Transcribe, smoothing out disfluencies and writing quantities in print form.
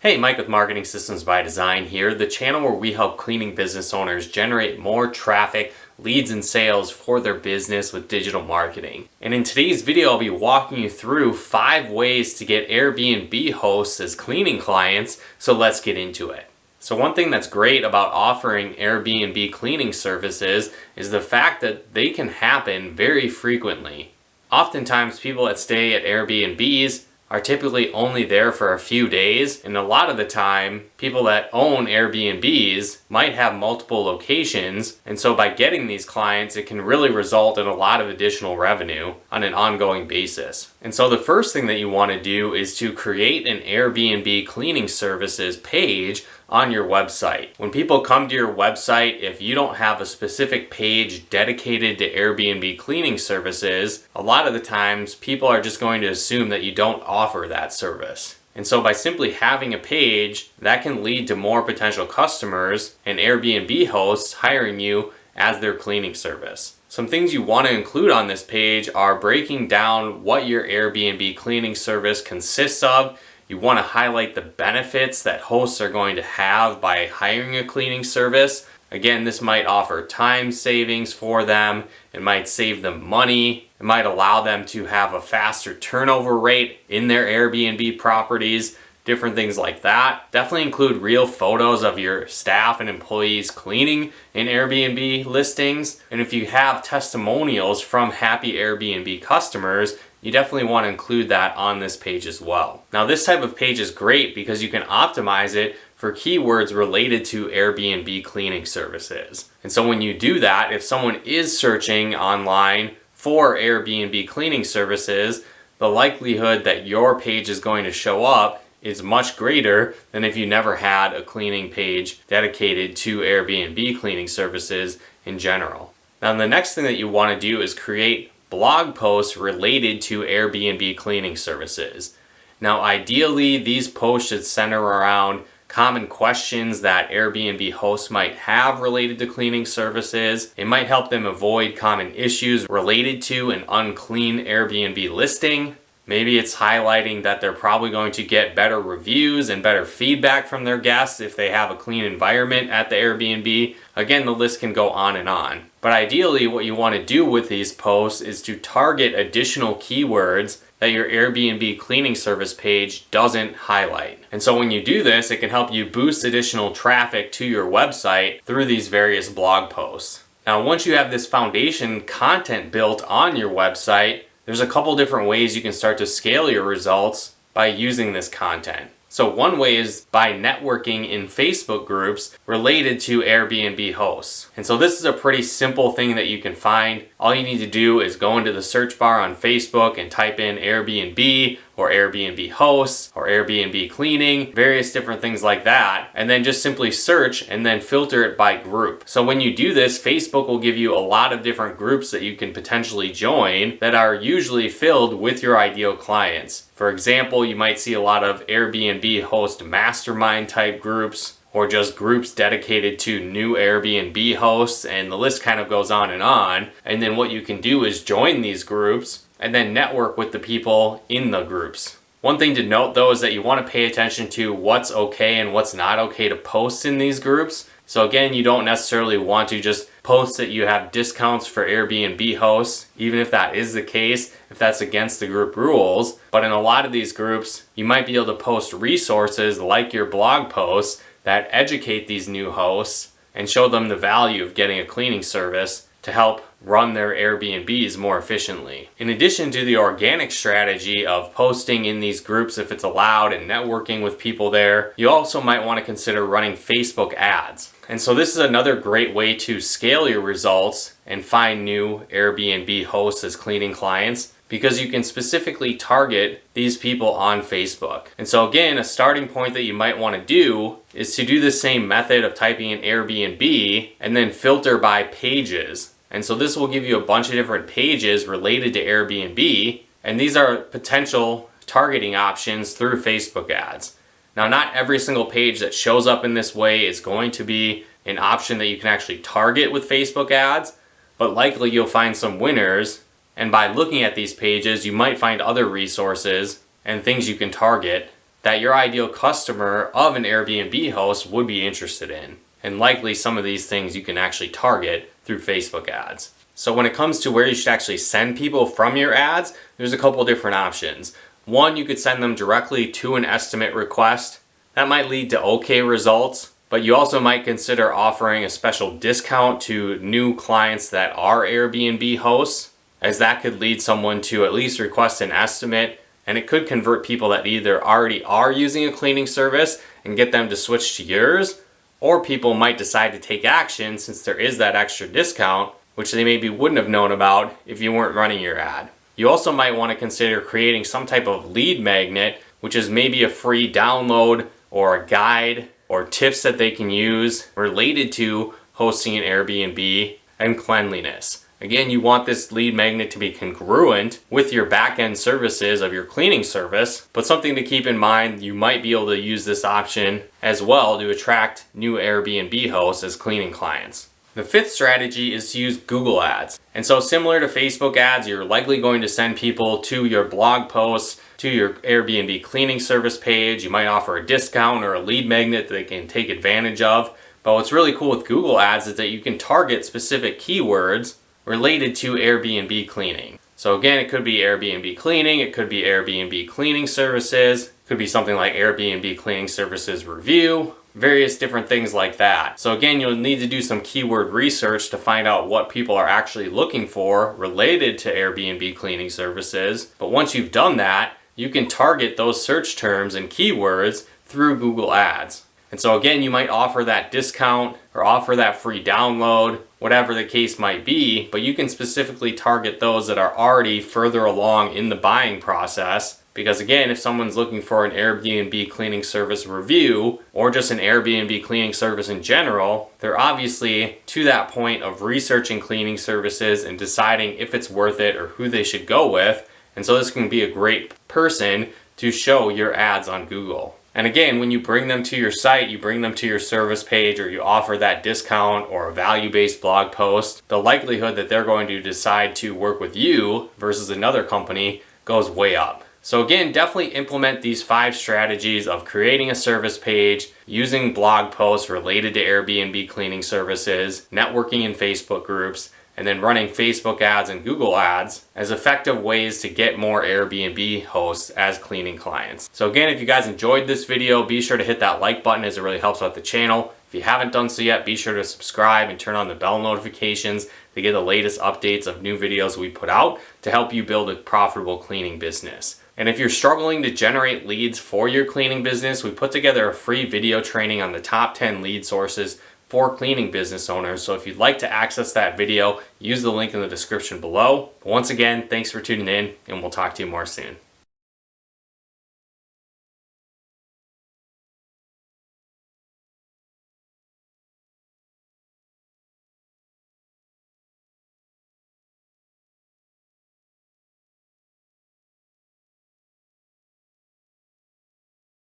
Hey, Mike with Marketing Systems by Design here, the channel where we help cleaning business owners generate more traffic, leads, and sales for their business with digital marketing. And in today's video, I'll be walking you through 5 ways to get Airbnb hosts as cleaning clients, so let's get into it. So one thing that's great about offering Airbnb cleaning services is the fact that they can happen very frequently. Oftentimes, people that stay at Airbnbs are typically only there for a few days, and a lot of the time, people that own Airbnbs might have multiple locations, and so by getting these clients, it can really result in a lot of additional revenue on an ongoing basis. And so the first thing that you want to do is to create an Airbnb cleaning services page on your website. When people come to your website, if you don't have a specific page dedicated to Airbnb cleaning services, a lot of the times people are just going to assume that you don't offer that service. And so by simply having a page, that can lead to more potential customers and Airbnb hosts hiring you as their cleaning service. Some things you want to include on this page are breaking down what your Airbnb cleaning service consists of. You want to highlight the benefits that hosts are going to have by hiring a cleaning service. Again, this might offer time savings for them. It might save them money. It might allow them to have a faster turnover rate in their Airbnb properties, different things like that. Definitely include real photos of your staff and employees cleaning in Airbnb listings. And if you have testimonials from happy Airbnb customers, you definitely want to include that on this page as well. Now, this type of page is great because you can optimize it for keywords related to Airbnb cleaning services. And so when you do that, if someone is searching online for Airbnb cleaning services, the likelihood that your page is going to show up is much greater than if you never had a cleaning page dedicated to Airbnb cleaning services in general. Now, the next thing that you want to do is create blog posts related to Airbnb cleaning services. Now, ideally, these posts should center around common questions that Airbnb hosts might have related to cleaning services. It might help them avoid common issues related to an unclean Airbnb listing. Maybe it's highlighting that they're probably going to get better reviews and better feedback from their guests if they have a clean environment at the Airbnb. Again, the list can go on and on. But ideally, what you want to do with these posts is to target additional keywords that your Airbnb cleaning service page doesn't highlight. And so when you do this, it can help you boost additional traffic to your website through these various blog posts. Now, once you have this foundation content built on your website, there's a couple different ways you can start to scale your results by using this content. So one way is by networking in Facebook groups related to Airbnb hosts. And so this is a pretty simple thing that you can find. All you need to do is go into the search bar on Facebook and type in Airbnb or Airbnb hosts or Airbnb cleaning, various different things like that, and then just simply search and then filter it by group. So when you do this, Facebook will give you a lot of different groups that you can potentially join that are usually filled with your ideal clients. For example, you might see a lot of Airbnb host mastermind type groups, or just groups dedicated to new Airbnb hosts, and the list kind of goes on. And then what you can do is join these groups and then network with the people in the groups. One thing to note though is that you want to pay attention to what's okay and what's not okay to post in these groups. So again, you don't necessarily want to just post that you have discounts for Airbnb hosts, even if that is the case, if that's against the group rules. But in a lot of these groups, you might be able to post resources like your blog posts that educate these new hosts and show them the value of getting a cleaning service to help run their Airbnbs more efficiently. In addition to the organic strategy of posting in these groups if it's allowed and networking with people there, you also might want to consider running Facebook ads. And so this is another great way to scale your results and find new Airbnb hosts as cleaning clients, because you can specifically target these people on Facebook. And so again, a starting point that you might want to do is to do the same method of typing in Airbnb and then filter by pages. And so this will give you a bunch of different pages related to Airbnb, and these are potential targeting options through Facebook ads. Now, not every single page that shows up in this way is going to be an option that you can actually target with Facebook ads, but likely you'll find some winners. And by looking at these pages, you might find other resources and things you can target that your ideal customer of an Airbnb host would be interested in. And likely some of these things you can actually target through Facebook ads. So when it comes to where you should actually send people from your ads, there's a couple different options. One, you could send them directly to an estimate request. That might lead to okay results, but you also might consider offering a special discount to new clients that are Airbnb hosts, as that could lead someone to at least request an estimate, and it could convert people that either already are using a cleaning service and get them to switch to yours, or people might decide to take action since there is that extra discount, which they maybe wouldn't have known about if you weren't running your ad. You also might want to consider creating some type of lead magnet, which is maybe a free download or a guide or tips that they can use related to hosting an Airbnb and cleanliness. Again, you want this lead magnet to be congruent with your back-end services of your cleaning service, but something to keep in mind, you might be able to use this option as well to attract new Airbnb hosts as cleaning clients. The fifth strategy is to use Google Ads. And so similar to Facebook ads, you're likely going to send people to your blog posts, to your Airbnb cleaning service page. You might offer a discount or a lead magnet that they can take advantage of. But what's really cool with Google Ads is that you can target specific keywords related to Airbnb cleaning. So again, it could be Airbnb cleaning, it could be Airbnb cleaning services, it could be something like Airbnb cleaning services review, various different things like that. So again, you'll need to do some keyword research to find out what people are actually looking for related to Airbnb cleaning services. But once you've done that, you can target those search terms and keywords through Google Ads. And so again, you might offer that discount or offer that free download, whatever the case might be, but you can specifically target those that are already further along in the buying process. Because again, if someone's looking for an Airbnb cleaning service review or just an Airbnb cleaning service in general, they're obviously to that point of researching cleaning services and deciding if it's worth it or who they should go with. And so this can be a great person to show your ads on Google. And again, when you bring them to your site, you bring them to your service page, or you offer that discount or a value-based blog post, the likelihood that they're going to decide to work with you versus another company goes way up. So again, definitely implement these 5 strategies of creating a service page, using blog posts related to Airbnb cleaning services, networking in Facebook groups, and then running Facebook ads and Google ads as effective ways to get more Airbnb hosts as cleaning clients. So again, if you guys enjoyed this video, be sure to hit that like button as it really helps out the channel. If you haven't done so yet, be sure to subscribe and turn on the bell notifications to get the latest updates of new videos we put out to help you build a profitable cleaning business. And if you're struggling to generate leads for your cleaning business, we put together a free video training on the top 10 lead sources for cleaning business owners. So if you'd like to access that video, use the link in the description below. But once again, thanks for tuning in, and we'll talk to you more soon.